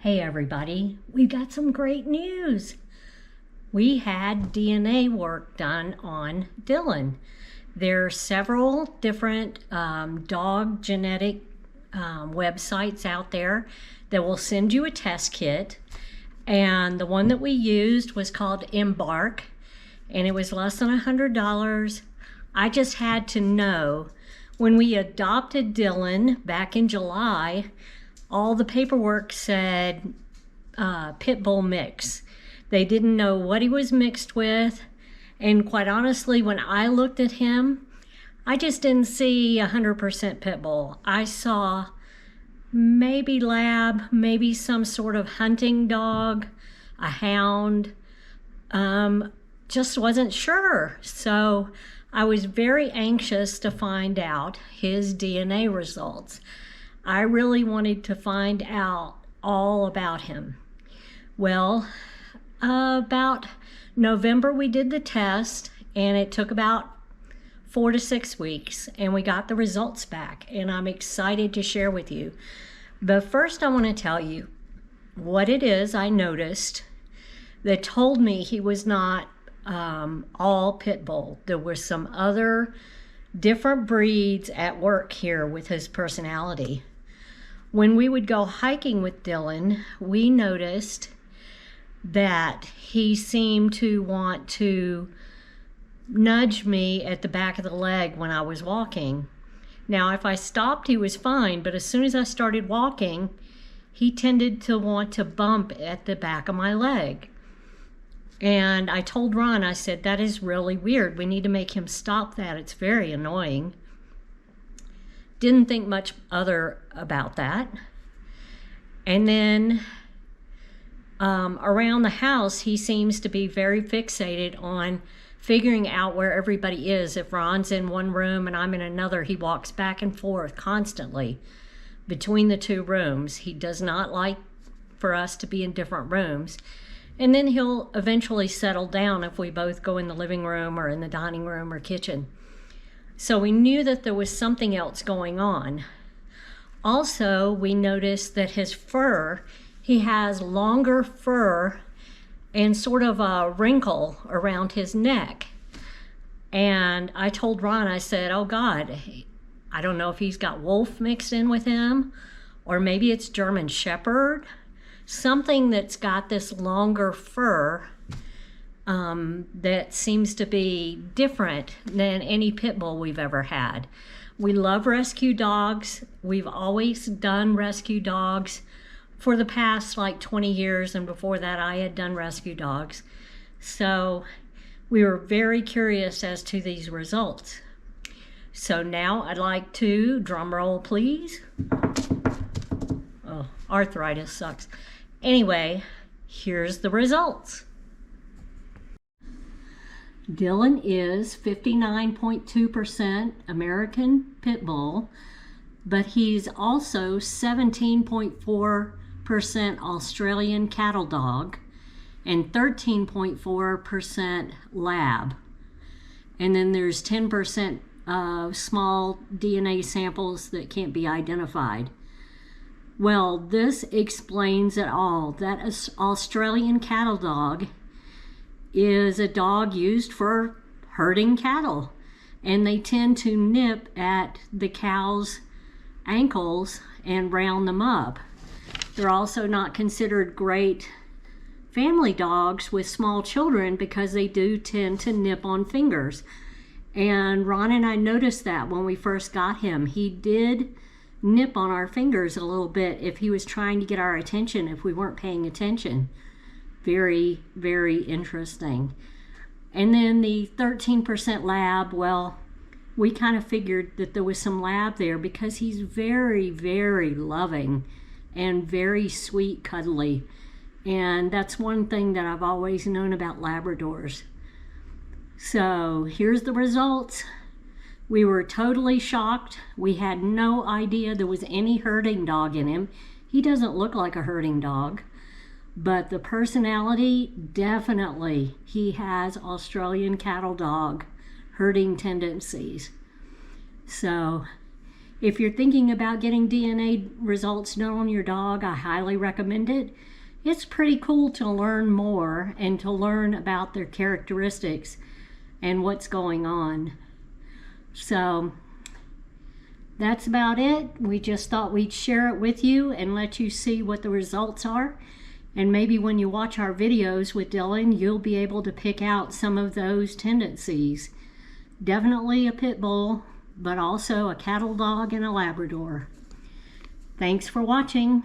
Hey everybody, we got some great news. We had DNA work done on Dylan. There are several different dog genetic websites out there that will send you a test kit. And the one that we used was called Embark, and it was less than $100. I just had to know, when we adopted Dylan back in July, all the paperwork said pit bull mix. They didn't know what he was mixed with. And quite honestly, when I looked at him, I just didn't see 100% pit bull. I saw maybe lab, maybe some sort of hunting dog, a hound. Just wasn't sure. So I was very anxious to find out his DNA results. I really wanted to find out all about him. Well, about November we did the test, and it took about 4 to 6 weeks, and we got the results back, and I'm excited to share with you. But first I want to tell you what it is I noticed that told me he was not all pit bull. There were some other different breeds at work here with his personality. When we would go hiking with Dylan, we noticed that he seemed to want to nudge me at the back of the leg when I was walking. Now, if I stopped, he was fine, but as soon as I started walking, he tended to want to bump at the back of my leg. And I told Ron, I said, that is really weird. We need to make him stop that. It's very annoying. Didn't think much other about that. And then around the house, he seems to be very fixated on figuring out where everybody is. If Ron's in one room and I'm in another, he walks back and forth constantly between the two rooms. He does not like for us to be in different rooms. And then he'll eventually settle down if we both go in the living room or in the dining room or kitchen. So we knew that there was something else going on. Also, we noticed that his fur, he has longer fur and sort of a wrinkle around his neck. And I told Ron, I said, oh God, I don't know if he's got wolf mixed in with him, or maybe it's German Shepherd, something that's got this longer fur that seems to be different than any pit bull we've ever had. We love rescue dogs. We've always done rescue dogs for the past like 20 years, and before that I had done rescue dogs. So we were very curious as to these results. So now I'd like to, drum roll please. Oh, arthritis sucks. Anyway, here's the results. Dylan is 59.2% American Pit Bull, but he's also 17.4% Australian Cattle Dog and 13.4% Lab. And then there's 10% small DNA samples that can't be identified. Well, this explains it all. That Australian Cattle Dog is a dog used for herding cattle, and they tend to nip at the cows' ankles and round them up. They're also not considered great family dogs with small children because they do tend to nip on fingers. And Ron and I noticed that when we first got him. He did nip on our fingers a little bit if he was trying to get our attention, if we weren't paying attention. Very, very interesting. And then the 13% lab, well, we kind of figured that there was some lab there because he's very, very loving and very sweet, cuddly. And that's one thing that I've always known about Labradors. So here's the results. We were totally shocked. We had no idea there was any herding dog in him. He doesn't look like a herding dog. But the personality, definitely, he has Australian Cattle Dog herding tendencies. So If you're thinking about getting DNA results done on your dog, I highly recommend it. It's pretty cool to learn more and to learn about their characteristics and what's going on. So that's about it. We just thought we'd share it with you and let you see what the results are. And maybe when you watch our videos with Dylan, you'll be able to pick out some of those tendencies. Definitely a pit bull, but also a cattle dog and a Labrador. Thanks for watching.